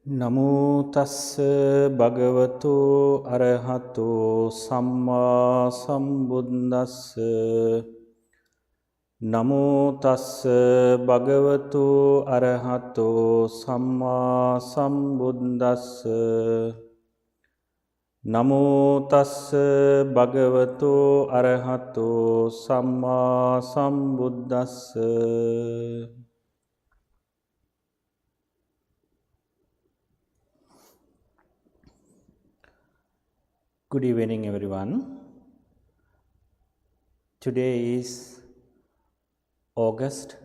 නමෝ තස්ස භගවතු අරහතෝ සම්මා සම්බුද්දස්ස නමෝ තස්ස භගවතු අරහතෝ සම්මා සම්බුද්දස්ස නමෝ තස්ස භගවතු අරහතෝ සම්මා සම්බුද්දස්ස. Good evening, everyone. Today is August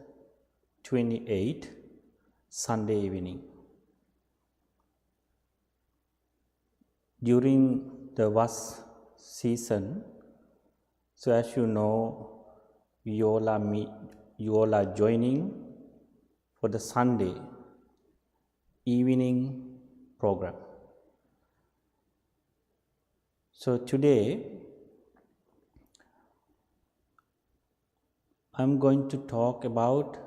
28, Sunday evening. During the Vas season, so as you know, you all are joining for the Sunday evening program. So today, I'm going to talk about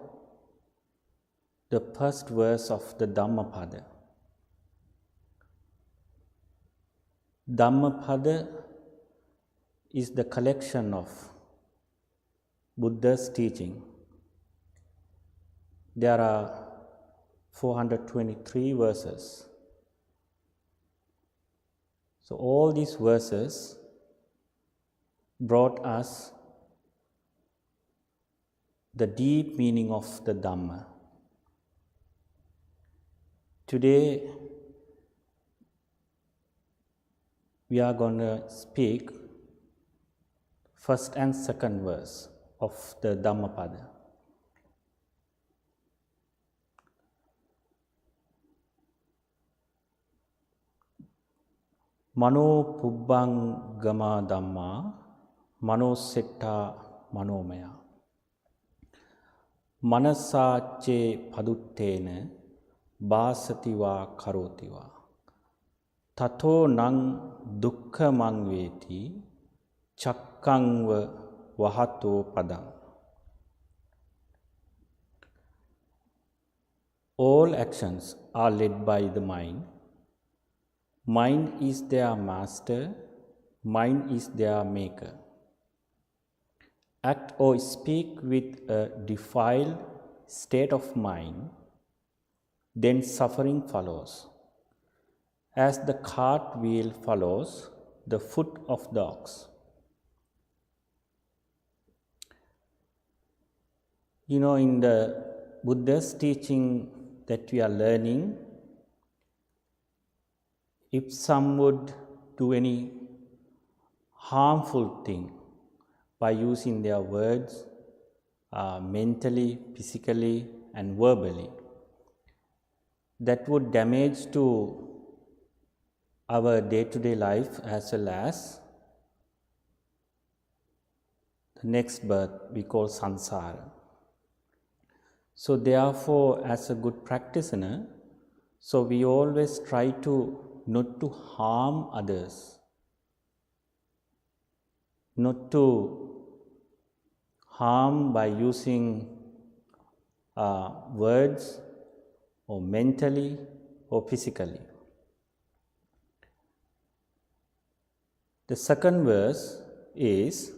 the first verse of the Dhammapada. Dhammapada is the collection of Buddha's teaching. There are 423 verses. So all these verses brought us the deep meaning of the Dhamma. Today we are going to speak first and second verse of the Dhammapada. Mano pubbangama dhamma, mano setta manomaya. Manasache paduttena, basativa karotiva. Tato nang dukkha mangveti, chakkangva vahato padang. All actions are led by the mind. Mind is their master, mind is their maker. Act or speak with a defiled state of mind, then suffering follows, as the cart wheel follows the foot of the ox. You know, in the Buddha's teaching that we are learning, if some would do any harmful thing by using their words, mentally, physically, and verbally, that would damage to our day-to-day life as well as the next birth we call samsara. So therefore, as a good practitioner, so we always try to not to harm others, not to harm by using words or mentally or physically. The second verse is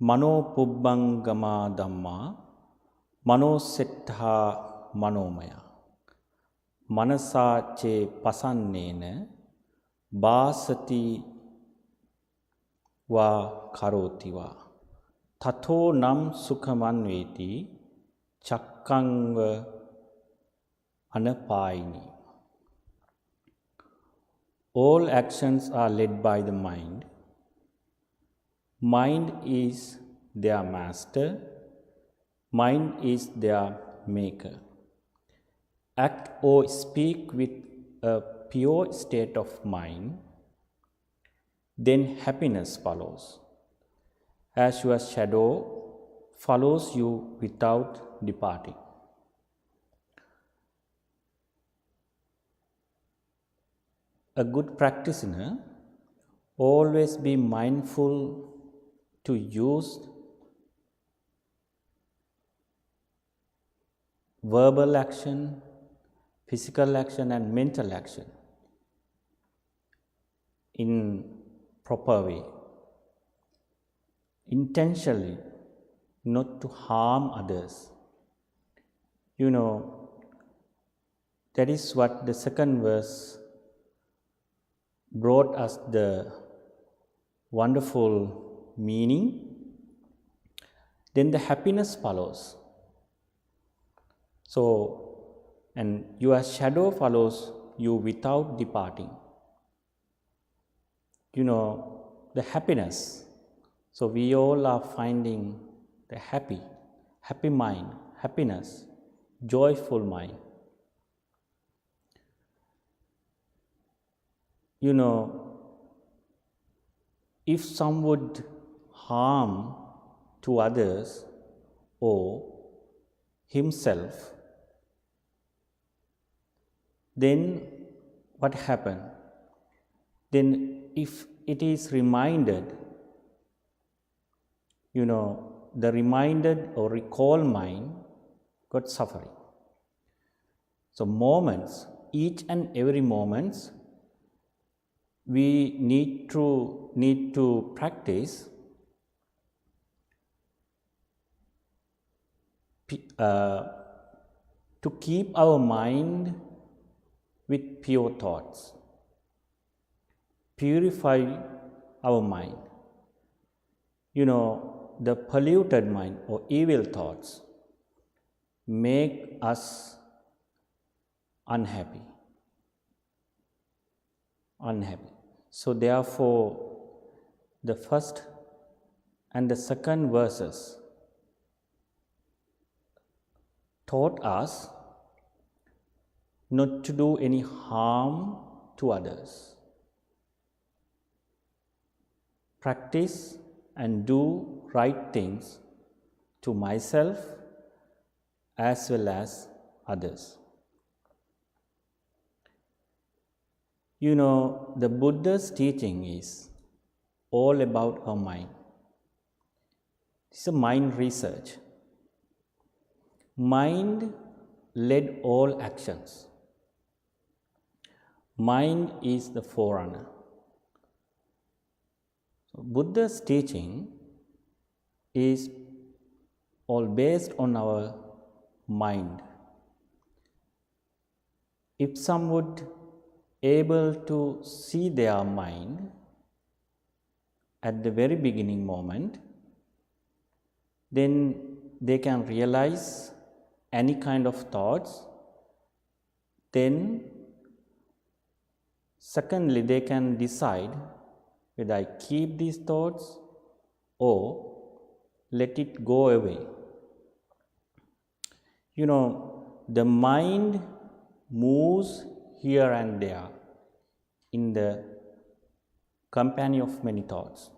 Mano pubbangama dhamma, mano setta manomaya. Manasache pasannena, basati va karotiva. Tato nam sukhamanveti, chakkangva anapayini. All actions are led by the mind. Mind is their master, mind is their maker. Act or speak with a pure state of mind, then happiness follows, as your shadow follows you without departing. A good practitioner always be mindful to use verbal action, physical action and mental action in proper way, intentionally, not to harm others. That is what the second verse brought us the wonderful meaning. Then the happiness follows. So, and your shadow follows you without departing. The happiness. So we all are finding the happy mind, happiness, joyful mind. If some would harm to others or himself, then what happened? Then if it is reminded, the reminded or recall mind got suffering. So moments, each and every moments, we need to practice to keep our mind with pure thoughts, purify our mind. The polluted mind or evil thoughts make us unhappy. So therefore, the first and the second verses taught us not to do any harm to others. Practice and do right things to myself as well as others. The Buddha's teaching is all about our mind. It's a mind research. Mind led all actions. Mind is the forerunner. So Buddha's teaching is all based on our mind. If some would able to see their mind at the very beginning moment, then they can realize any kind of thoughts. Then secondly, they can decide whether I keep these thoughts or let it go away. The mind moves here and there in the company of many thoughts.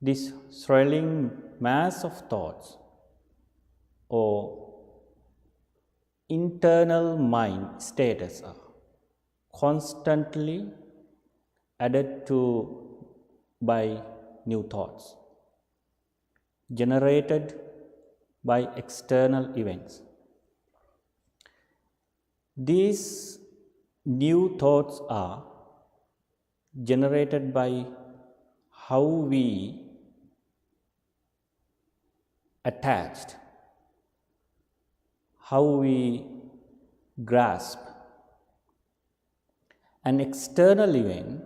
This swirling mass of thoughts or internal mind status are constantly added to by new thoughts, generated by external events. These new thoughts are generated by how we attached, how we grasp an external event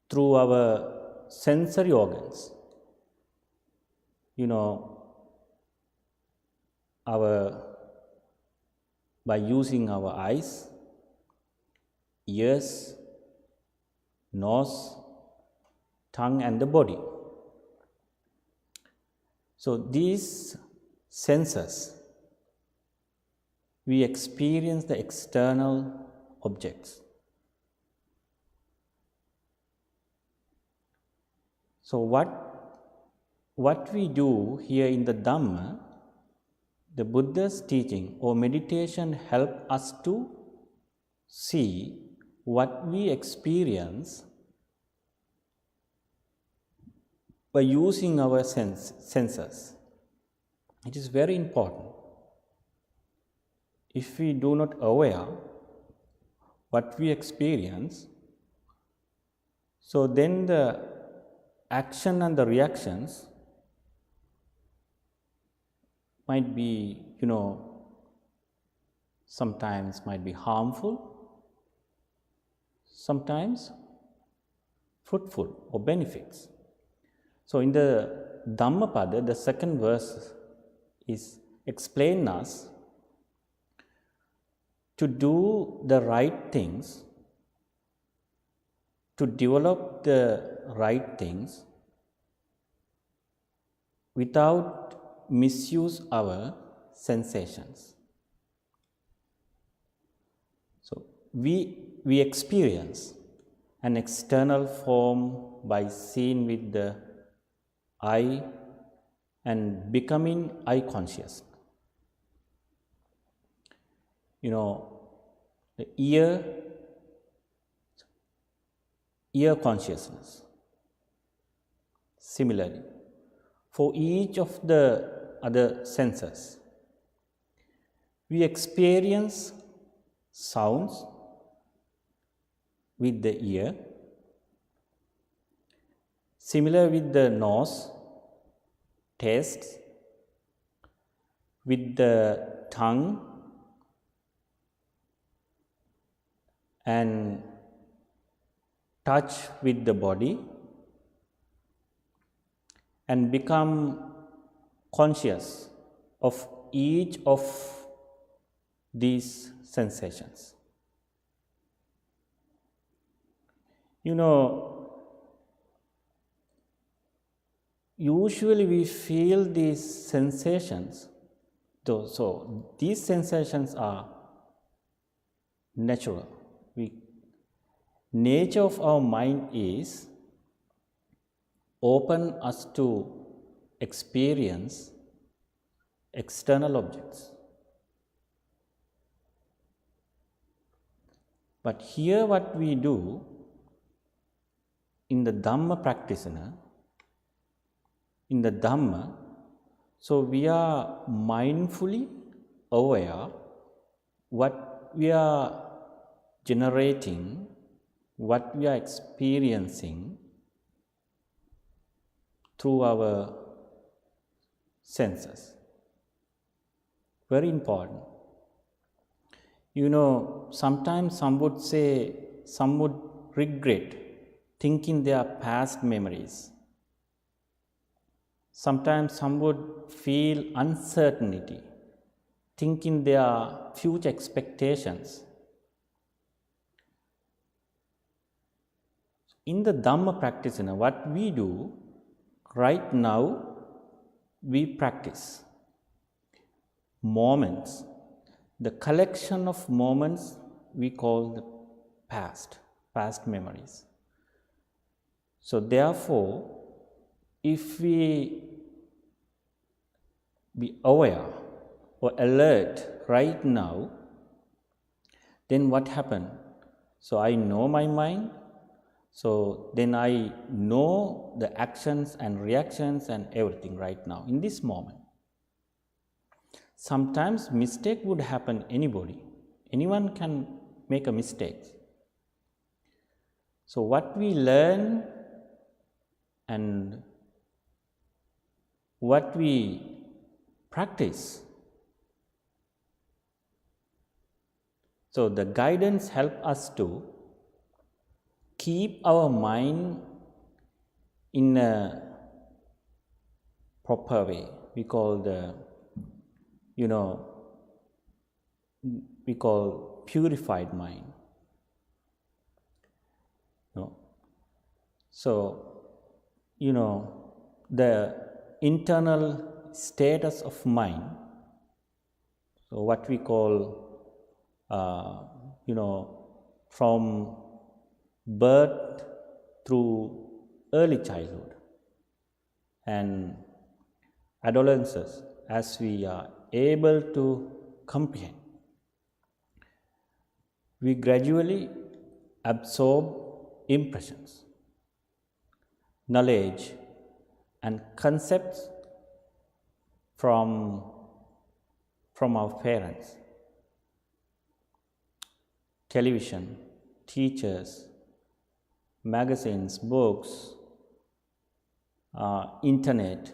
through our sensory organs. By using our eyes, ears, nose, tongue and the body. So these senses, we experience the external objects. So what we do here in the Dhamma, the Buddha's teaching or meditation help us to see what we experience by using our senses. It is very important. if we do not aware what we experience, so then the action and the reactions might be, sometimes might be harmful, sometimes fruitful or benefits. So in the Dhammapada, the second verse is explain us to do the right things, to develop the right things without misuse our sensations. So we experience an external form by seeing with the eye and becoming eye conscious. The ear consciousness. Similarly, for each of the other senses, we experience sounds with the ear, similar with the nose, tastes, with the tongue, and touch with the body, and become conscious of each of these sensations. Usually we feel these sensations, so these sensations are natural. Nature of our mind is open us to experience external objects. But here what we do in the Dhamma practitioner, in the Dhamma, so we are mindfully aware what we are generating, what we are experiencing through our senses. Very important. Sometimes some would regret thinking their past memories. Sometimes some would feel uncertainty, thinking their future expectations. In the Dhamma practice, what we do right now, we practice moments. The collection of moments we call the past memories. So therefore, if we be aware or alert right now, then what happened? So I know my mind, so then I know the actions and reactions and everything right now in this moment. Sometimes mistake would happen anyone can make a mistake. So what we learn and what we practice, so the guidance help us to keep our mind in a proper way. We call purified mind. So, the internal status of mind, so what we call, from birth through early childhood and adolescence, as we are able to comprehend, we gradually absorb impressions, knowledge, and concepts from our parents. television, teachers, magazines, books, internet,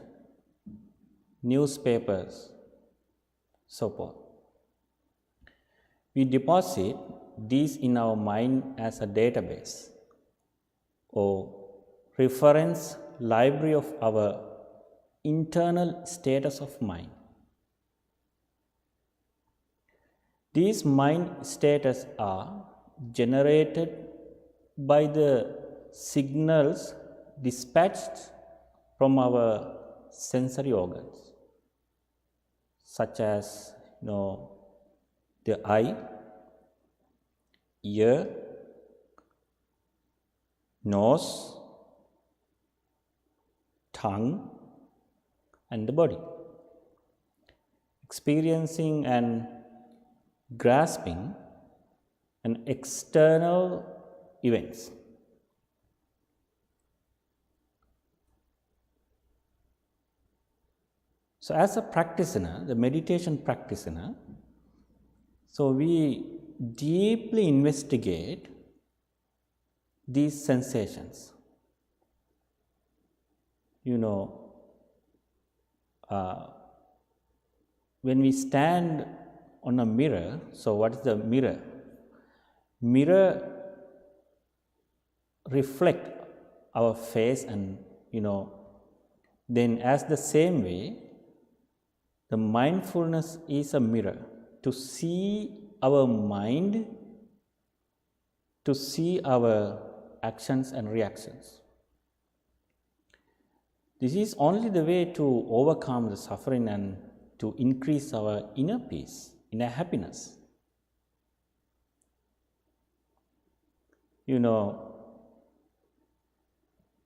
newspapers, so forth. We deposit these in our mind as a database or reference library of our internal status of mind. These mind status are generated by the signals dispatched from our sensory organs, such as the eye, ear, nose, tongue, and the body. Experiencing and grasping an external events. So as a practitioner, the meditation practitioner, so we deeply investigate these sensations. When we stand on a mirror, so what is the mirror? Mirror reflect our face, and then as the same way, the mindfulness is a mirror to see our mind, to see our actions and reactions. This is only the way to overcome the suffering and to increase our inner peace, inner happiness.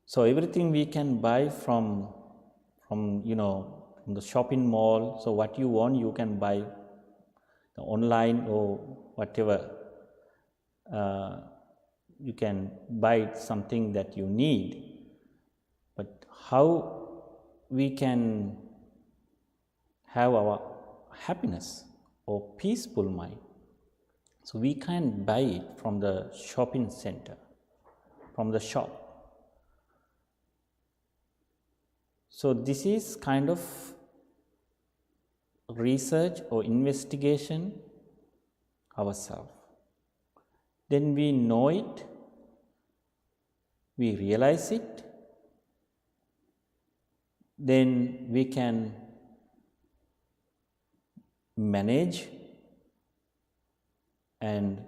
So everything we can buy from the shopping mall. So what you want, you can buy online or whatever. You can buy something that you need. But how we can have our happiness or peaceful mind? So we can buy it from the shopping center, from the shop. So this is kind of research or investigation ourselves. Then we know it, we realize it, then we can manage, and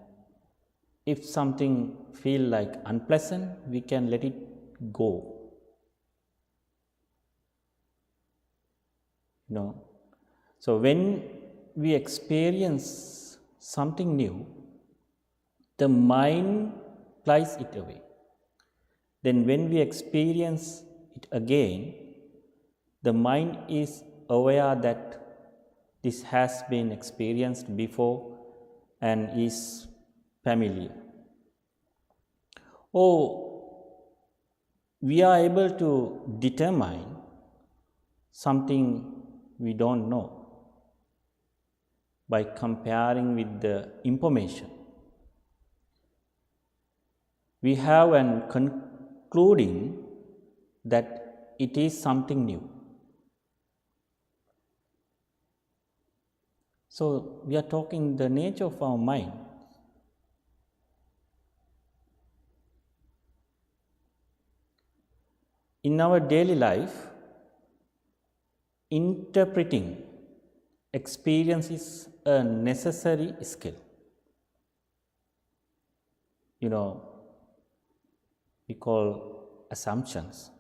if something feel like unpleasant, we can let it go. So when we experience something new, the mind flies it away. Then when we experience it again, the mind is aware that this has been experienced before and is familiar. Or we are able to determine something we don't know by comparing with the information. We have an concluding that it is something new. So we are talking the nature of our mind. In our daily life, interpreting experience is a necessary skill. We call assumptions.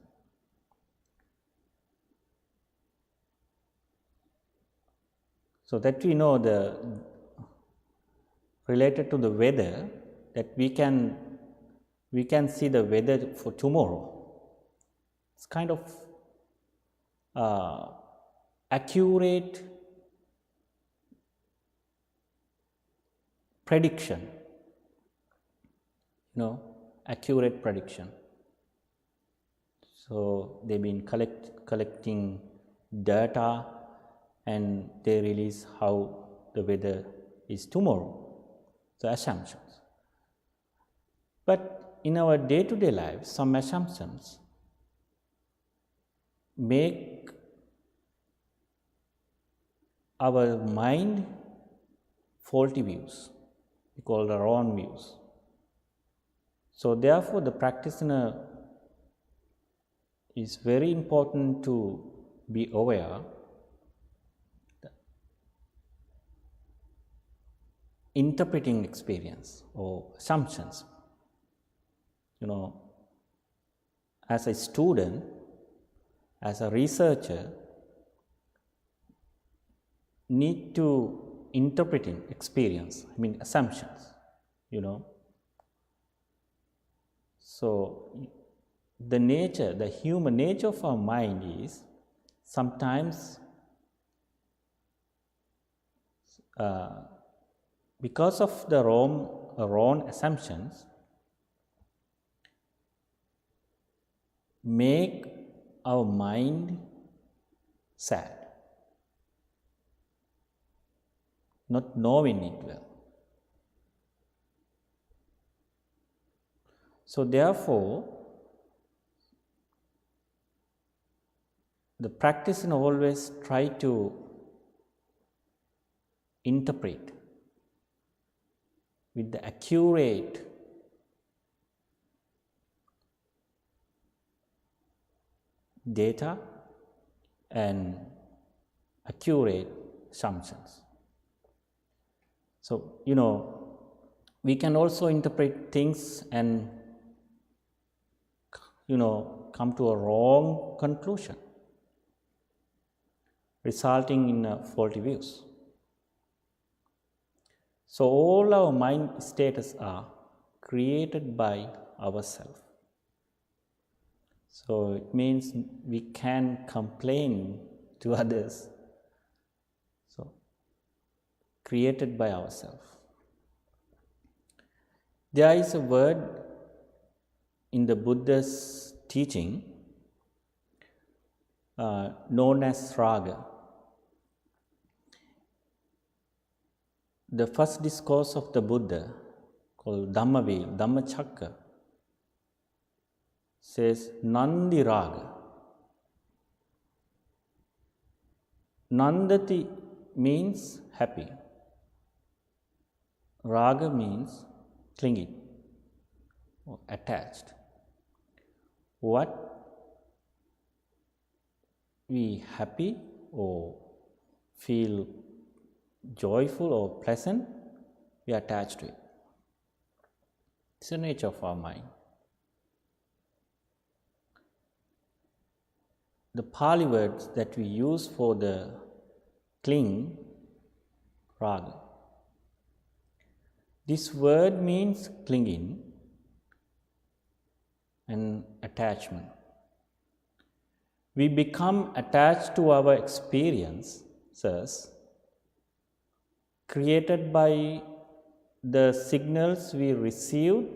So that we know related to the weather, that we can see the weather for tomorrow. It's kind of accurate prediction. Accurate prediction. So they've been collecting data, and they release how the weather is tomorrow. So assumptions. But in our day-to-day life, some assumptions make our mind faulty views, we call the wrong views. So therefore, the practitioner is very important to be aware interpreting experience or assumptions. As a student, as a researcher, need to interpreting experience, assumptions, So the human nature of our mind is sometimes because of the wrong assumptions make our mind sad, not knowing it well. So therefore, the practitioner always try to interpret with the accurate data and accurate assumptions. So, we can also interpret things and, come to a wrong conclusion, resulting in faulty views. So, all our mind states are created by ourselves. So, it means we can complain to others. So, created by ourselves. There is a word in the Buddha's teaching known as raga. The first discourse of the Buddha, called Dhammachakka, says Nandi Raga. Nandati means happy. Raga means clinging or attached. What we happy or feel joyful or pleasant, we are attached to it. It's the nature of our mind. The Pali words that we use for the cling, raga. This word means clinging and attachment. We become attached to our experiences created by the signals we receive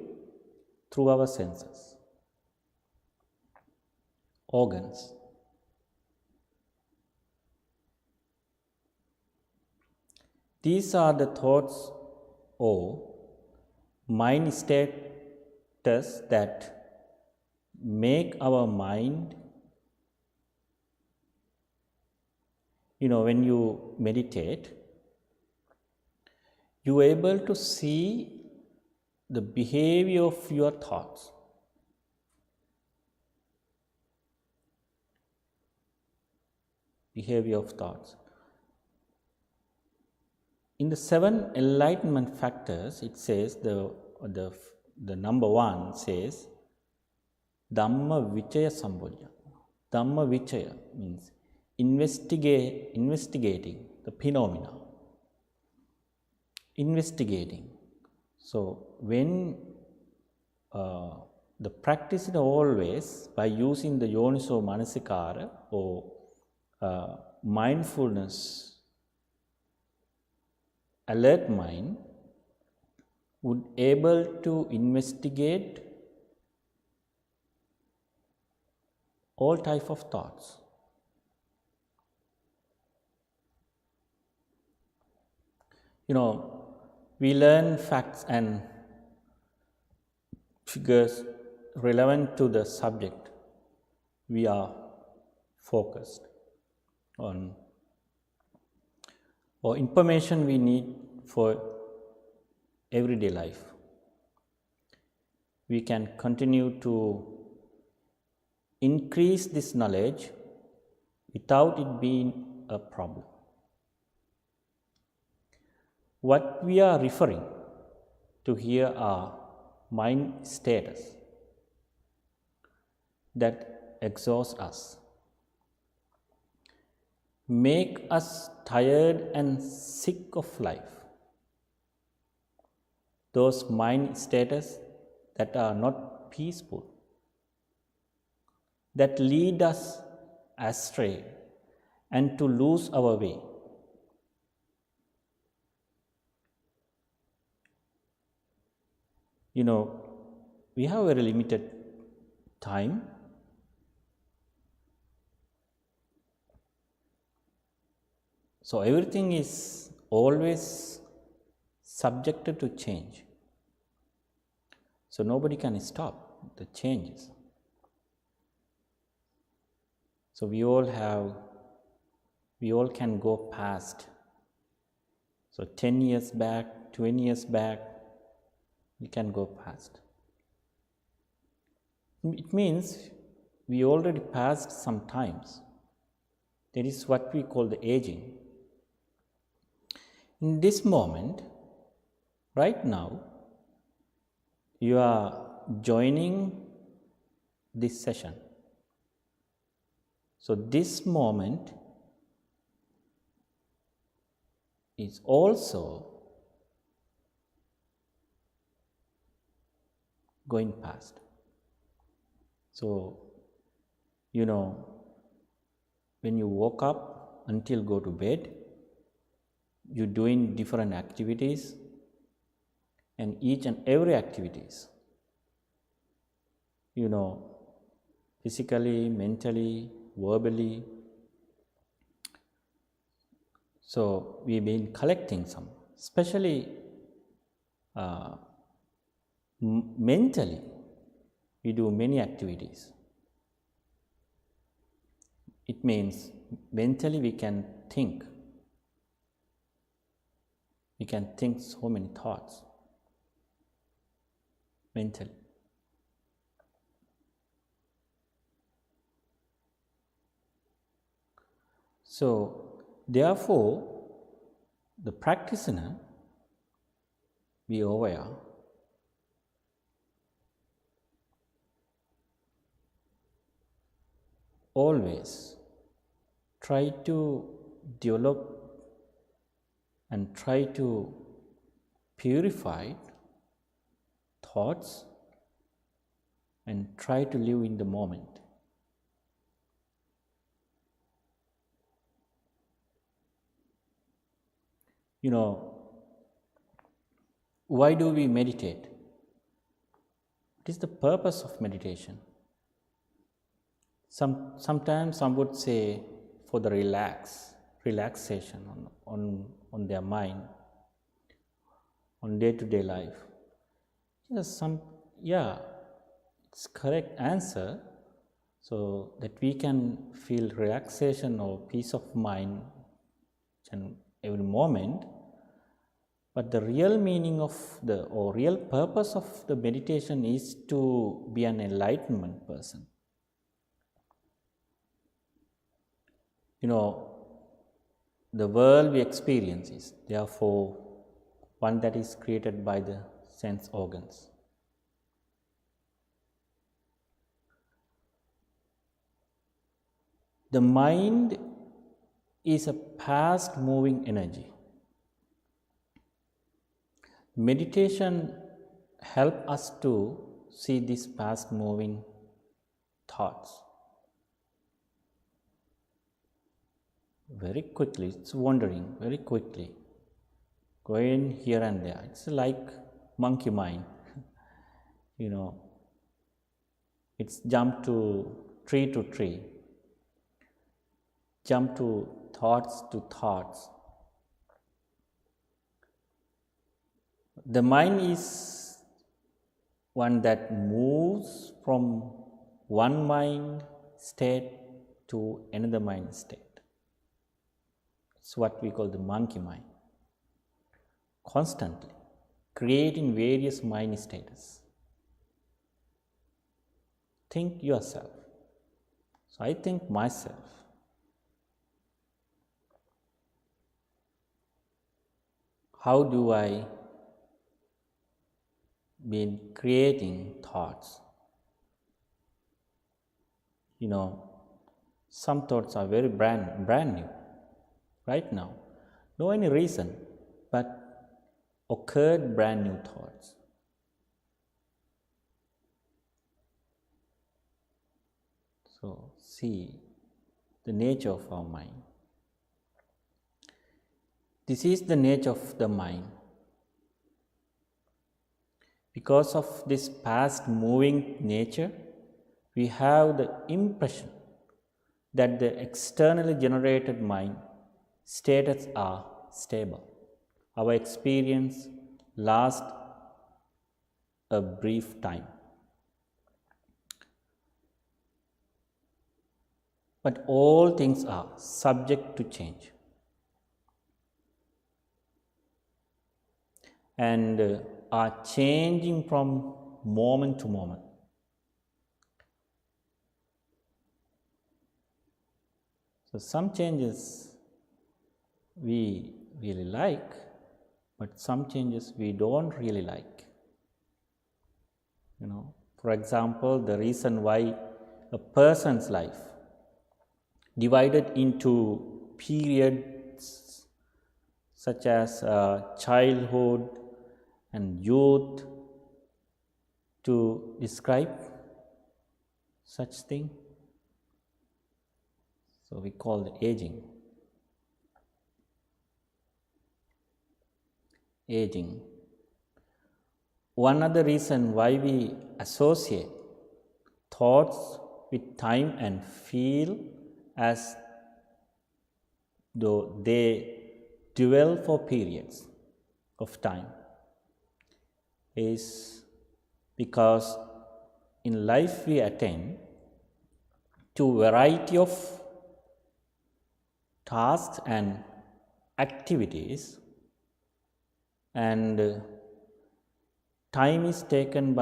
through our senses, organs. These are the thoughts or mind status that make our mind, when you meditate, you are able to see the behavior of your thoughts. Behavior of thoughts. In the 7 enlightenment factors, it says the number 1 says Dhamma Vichaya Sambojya. Dhamma Vichaya means investigating the phenomena. Investigating. So when the practice is always by using the Yoniso Manasikara or mindfulness, alert mind would able to investigate all type of thoughts. We learn facts and figures relevant to the subject we are focused on, or information we need for everyday life. We can continue to increase this knowledge without it being a problem. What we are referring to here are mind status that exhaust us, make us tired and sick of life. Those mind status that are not peaceful, that lead us astray and to lose our way. We have very limited time. So everything is always subjected to change. So nobody can stop the changes. So we all can go past. So 10 years back, 20 years back, we can go past. It means we already passed some times. That is what we call the aging. In this moment, right now, you are joining this session. So this moment is also going past. So, when you woke up until go to bed, you're doing different activities, and each and every activities, physically, mentally, verbally. So we've been collecting some, especially mentally, we do many activities. It means mentally we can think. We can think so many thoughts mentally. So, therefore, the practitioner be aware always try to develop and try to purify thoughts and try to live in the moment. Why do we meditate? What is the purpose of meditation? Sometimes some would say for the relaxation on their mind, on day-to-day life. It's correct answer, so that we can feel relaxation or peace of mind and every moment. But the real meaning of real purpose of the meditation is to be an enlightenment person. The world we experience is therefore one that is created by the sense organs. The mind is a fast moving energy. Meditation helps us to see these fast moving thoughts very quickly. It's wandering very quickly, going here and there. It's like monkey mind. It's jump to tree, jump to thoughts. The mind is one that moves from one mind state to another mind state. It's what we call the monkey mind. Constantly creating various mind states. Think yourself. So I think myself. How do I been creating thoughts? Some thoughts are very brand new right now. No any reason, but occurred brand new thoughts. So see the nature of our mind. This is the nature of the mind. Because of this past moving nature, we have the impression that the externally generated mind states are stable. Our experience lasts a brief time. But all things are subject to change. And are changing from moment to moment. So some changes we really like, but some changes we don't really like. For example, the reason why a person's life divided into periods such as childhood and youth to describe such thing. So we call the aging. Aging. One other reason why we associate thoughts with time and feel as though they dwell for periods of time is because in life we attend to variety of tasks and activities, and time is taken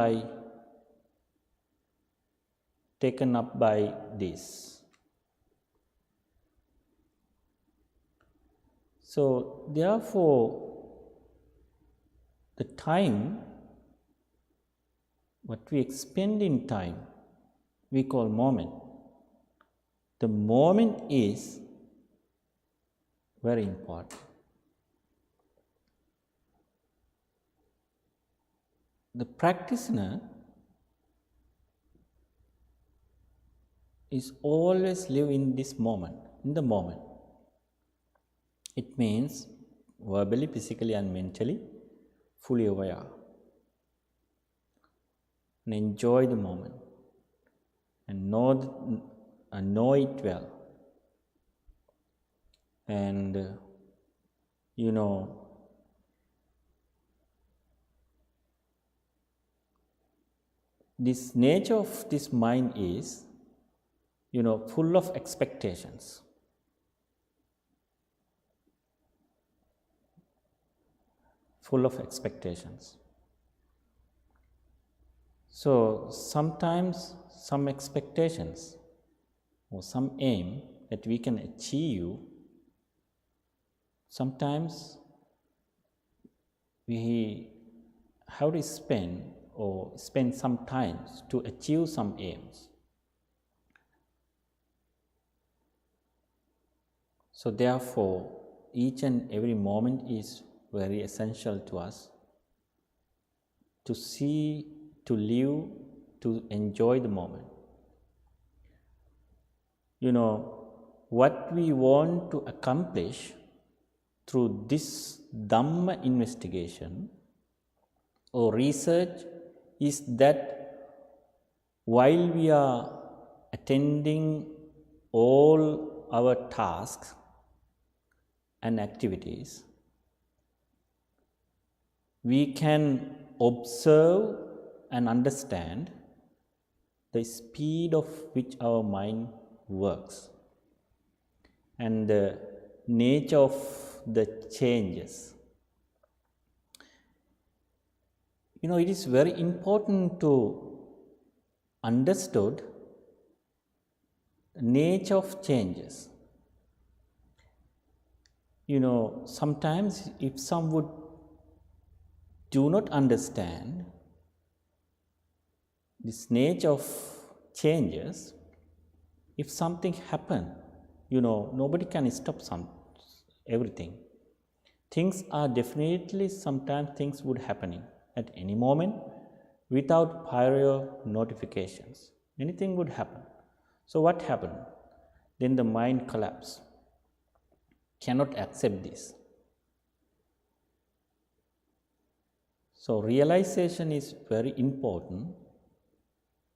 up by this. So therefore the time what we expend in time we call moment. The moment is very important. The practitioner is always live in this moment, in the moment. It means verbally, physically and mentally fully aware and enjoy the moment and know it well. And this nature of this mind is full of expectations. Full of expectations. So sometimes some expectations or some aim that we can achieve, sometimes we have to spend some time to achieve some aims. So therefore, each and every moment is very essential to us to see, to live, to enjoy the moment. What we want to accomplish through this Dhamma investigation or research is that while we are attending all our tasks and activities, we can observe and understand the speed of which our mind works and the nature of the changes. It is very important to understood the nature of changes. Sometimes if some would do not understand this nature of changes, if something happen, nobody can stop everything. Things are definitely, sometimes things would happening at any moment without prior notifications. Anything would happen. So what happened? Then the mind collapse, cannot accept this. So realization is very important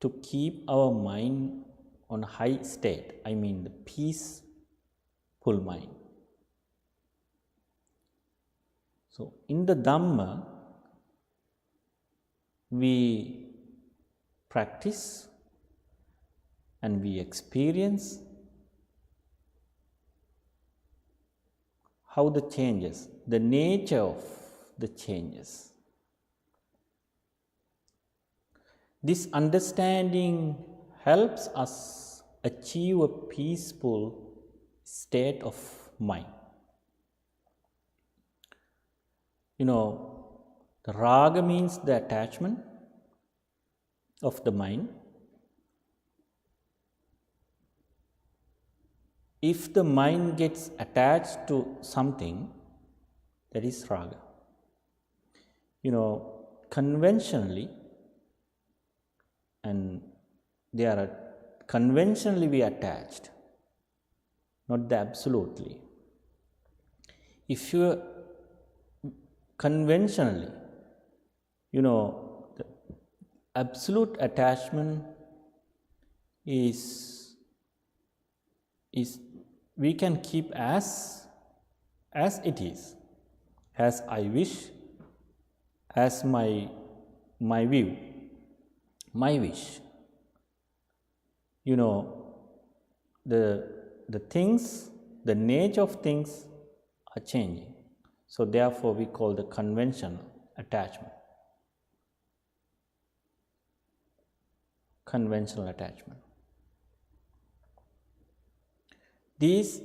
to keep our mind on high state, the peaceful mind. So in the Dhamma, we practice and we experience how the changes, the nature of the changes. This understanding helps us achieve a peaceful state of mind. The raga means the attachment of the mind. If the mind gets attached to something, that is raga. Conventionally, and they are conventionally we attached, not the absolutely. If you conventionally, the absolute attachment is we can keep as it is, as I wish, as my view, my wish. The things, the nature of things are changing. So therefore we call the conventional attachment. Conventional attachment. These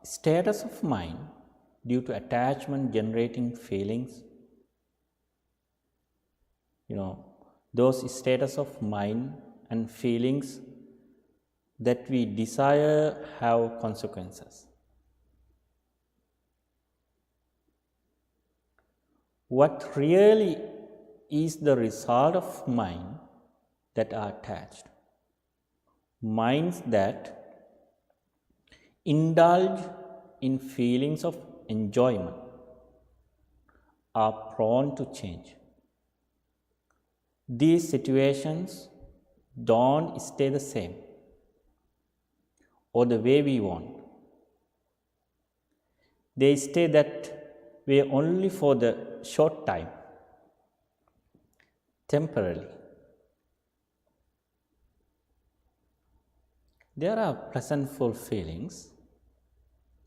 status of mind due to attachment generating feelings, those status of mind and feelings that we desire have consequences. What really is the result of mind that are attached? Minds that indulge in feelings of enjoyment are prone to change. These situations don't stay the same or the way we want. They stay that way only for the short time, temporarily. There are pleasantful feelings,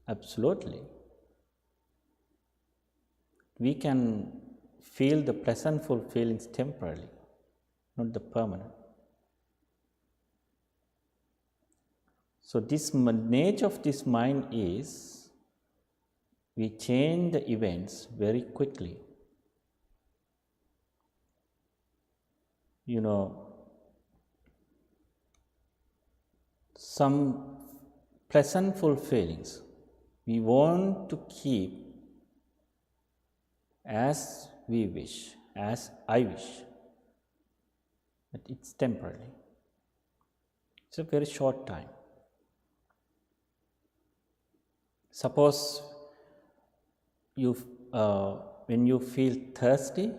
absolutely. We can feel the pleasantful feelings temporarily, not the permanent. So this nature of this mind is, we change the events very quickly. Some pleasantful feelings we want to keep as we wish, as I wish, but it's temporary. It's a very short time. Suppose when you feel thirsty,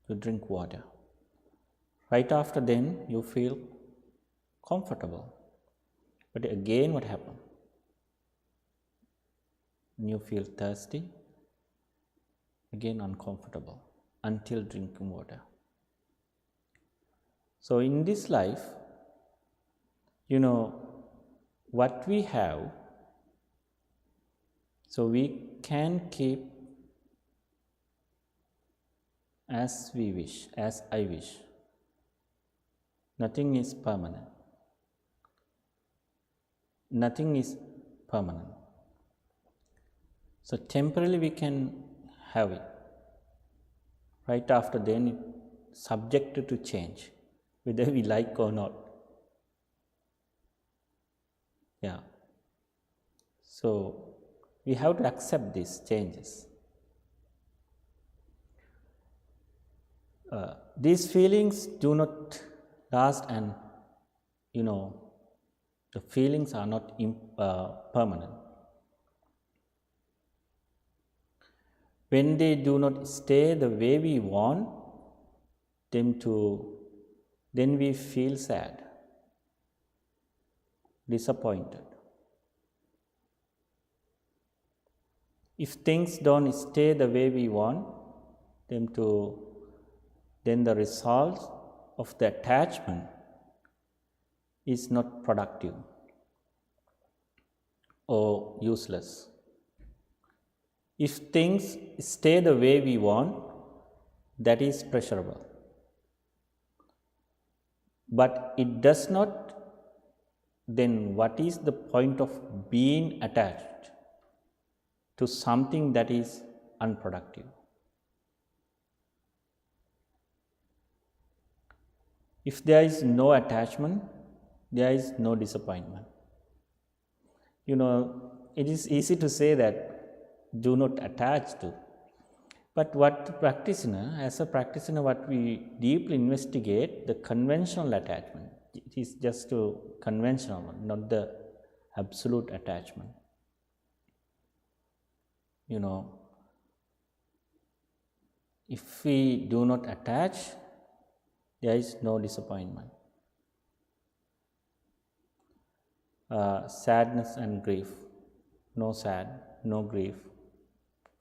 you drink water. Right after then, you feel comfortable. But again, what happens? When you feel thirsty, again uncomfortable until drinking water. So in this life, what we have, so we can keep as we wish, as I wish. Nothing is permanent. Nothing is permanent. So temporarily we can have it. Right after then it's subjected to change, whether we like or not. Yeah. So we have to accept these changes. These feelings do not last, and the feelings are not permanent. When they do not stay the way we want them to, then we feel sad, disappointed. If things don't stay the way we want them to, then the result of the attachment is not productive or useless. If things stay the way we want, that is pleasurable. But it does not, then what is the point of being attached to something that is unproductive? If there is no attachment, there is no disappointment. It is easy to say that do not attach to. But as a practitioner, what we deeply investigate, the conventional attachment. It is just a conventional one, not the absolute attachment. If we do not attach, there is no disappointment. Sadness and grief. No sad, no grief.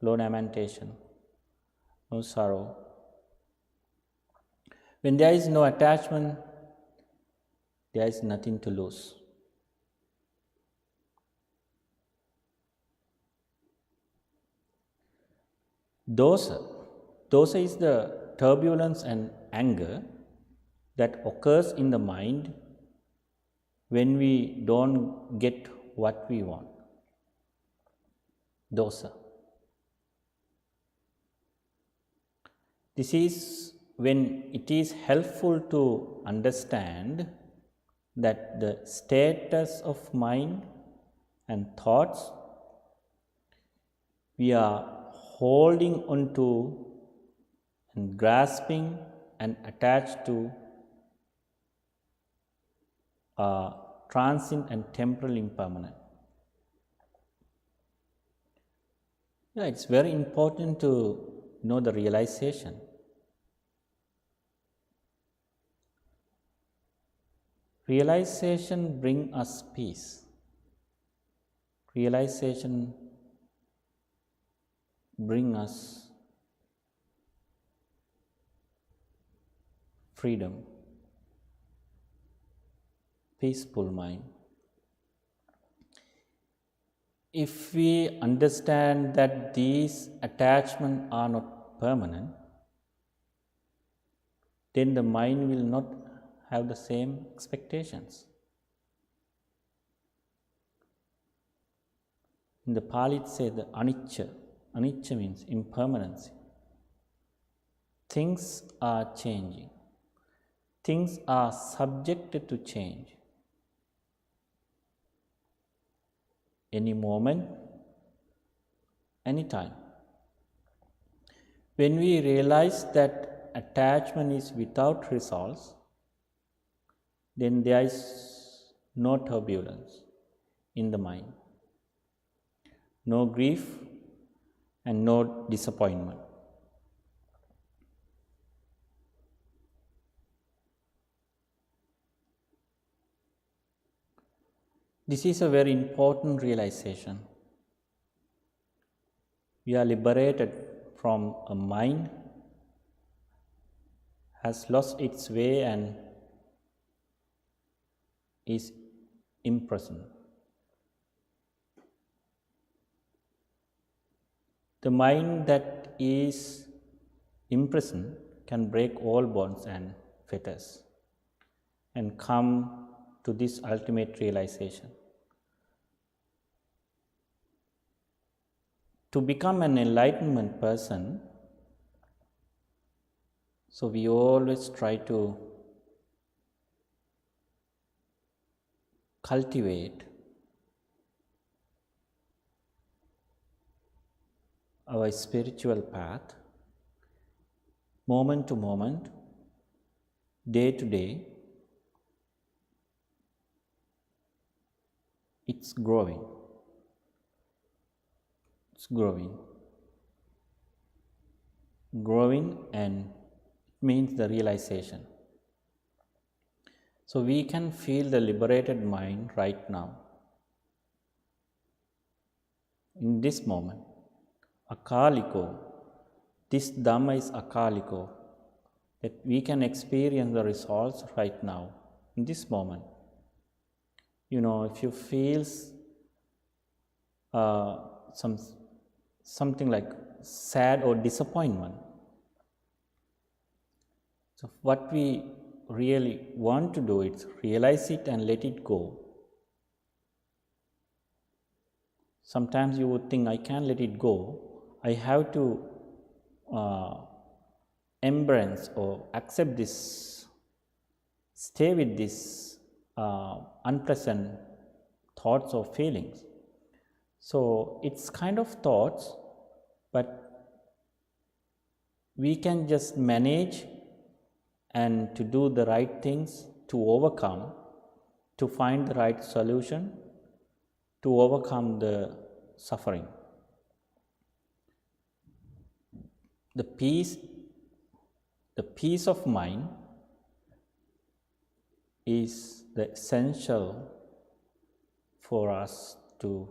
No lamentation, no sorrow. When there is no attachment, there is nothing to lose. Dosa is the turbulence and anger that occurs in the mind when we don't get what we want. Dosa. This is when it is helpful to understand that the status of mind and thoughts we are holding on to and grasping and attached to are transient and temporal impermanent. It's very important to know the realization. Realization brings us peace. Realization brings us freedom, peaceful mind. If we understand that these attachments are not permanent, then the mind will not have the same expectations. In the Pali it says the anicca. Anicca means impermanency. Things are changing. Things are subjected to change. Any moment, any time. When we realize that attachment is without results, then there is no turbulence in the mind, no grief and no disappointment. This is a very important realization. We are liberated from a mind has lost its way and is imprisoned. The mind that is imprisoned can break all bonds and fetters and come to this ultimate realization. To become an enlightenment person, so we always try to cultivate our spiritual path moment to moment, day to day. It's growing. It's growing. Growing, and it means the realization. So we can feel the liberated mind right now, in this moment. Akaliko, this Dhamma is akaliko, that we can experience the results right now, in this moment. If you feel something like sad or disappointment, so what we really want to do is realize it and let it go. Sometimes you would think, I can't let it go. I have to embrace or accept this, stay with this unpleasant thoughts or feelings. So it's kind of thoughts, but we can just manage and to do the right things to overcome, to find the right solution, to overcome the suffering. The peace of mind is the essential for us to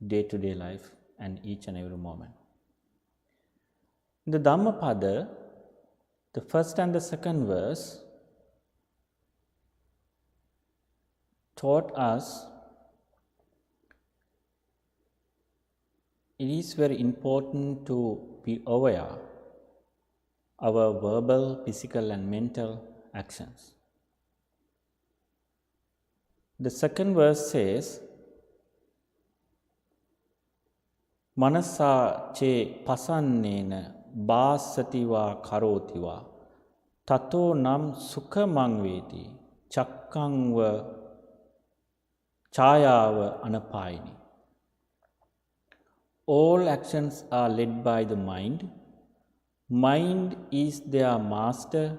day-to-day life and each and every moment. In the Dhammapada, the first and the second verse taught us it is very important to be aware of our verbal, physical and mental actions. The second verse says, Manasa che pasannena bāsatiwa karotiwa tato nam sukha mangveti chakkangva chayava anapayini. All actions are led by the mind. Mind is their master.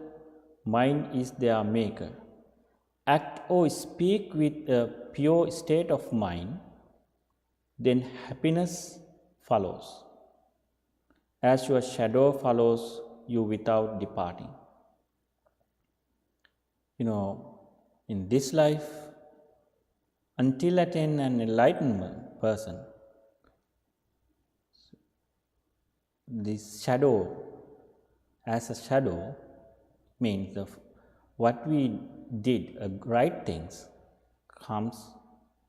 Mind is their maker. Act or speak with a pure state of mind, then happiness follows, as your shadow follows you without departing. In this life, until attain an enlightenment person, this shadow, as a shadow, means what we did, right things, comes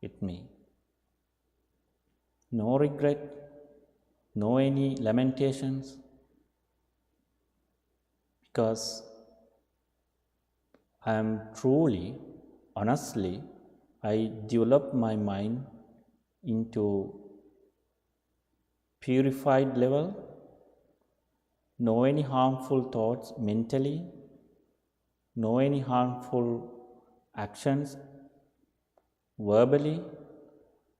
with me. No regret, no any lamentations, because I am truly, honestly, I develop my mind into purified level, no any harmful thoughts mentally, no any harmful actions verbally,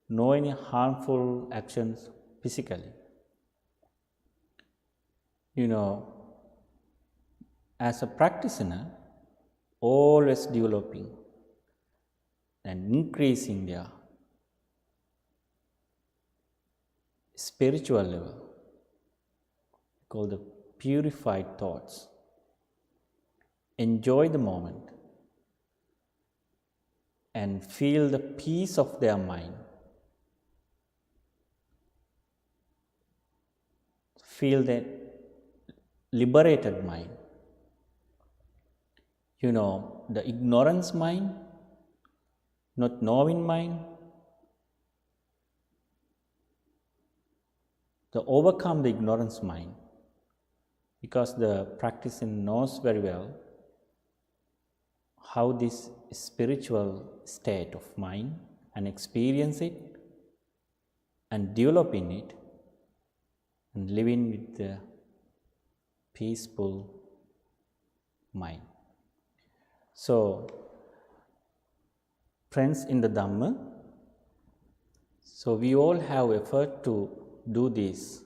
no any harmful actions physically. As a practitioner, always developing and increasing their spiritual level, called the purified thoughts. Enjoy the moment and feel the peace of their mind. Feel that liberated mind. the ignorance mind, not knowing mind, to overcome the ignorance mind, because the practicing knows very well how this spiritual state of mind and experience it and develop in it and living with the peaceful mind. So, friends in the Dhamma, so we all have effort to do this,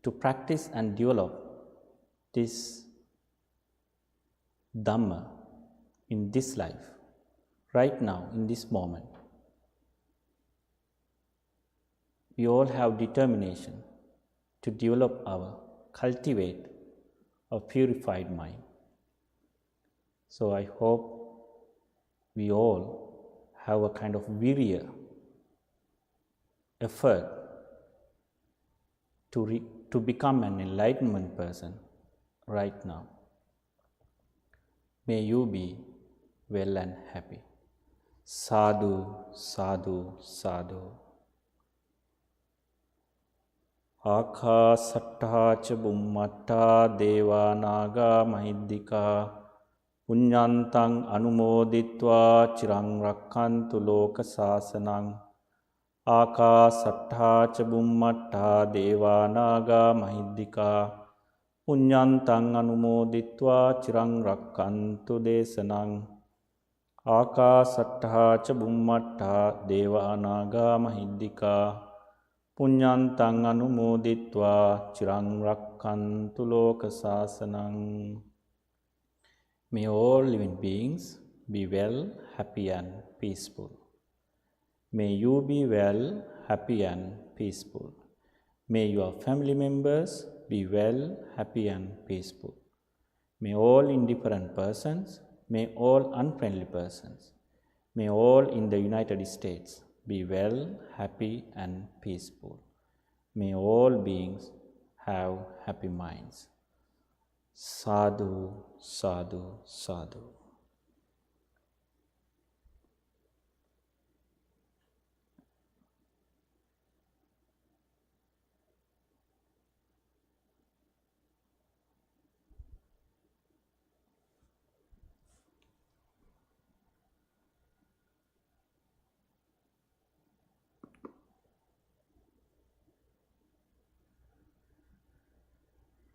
to practice and develop this Dhamma in this life, right now, in this moment. We all have determination to develop cultivate a purified mind. So I hope we all have a kind of virya, effort to become an enlightenment person right now. May you be well and happy. Sadhu, sadhu, sadhu. Akasattha ca bummatta deva naga mahiddhika punyantang anumoditva chirang rakkantu loka sasanang. Akasattha ca bummatta deva naga mahiddhika punyantang anumoditva chirang rakkantu desanang. Akasattha ca bummatta deva naga mahiddhika punyantang anumoditva chirang rakkantu loka sasanang. May all living beings be well, happy and peaceful. May you be well, happy and peaceful. May your family members be well, happy and peaceful. May all indifferent persons, may all unfriendly persons, may all in the United States be well, happy and peaceful. May all beings have happy minds. Sadhu, sadhu, sadhu.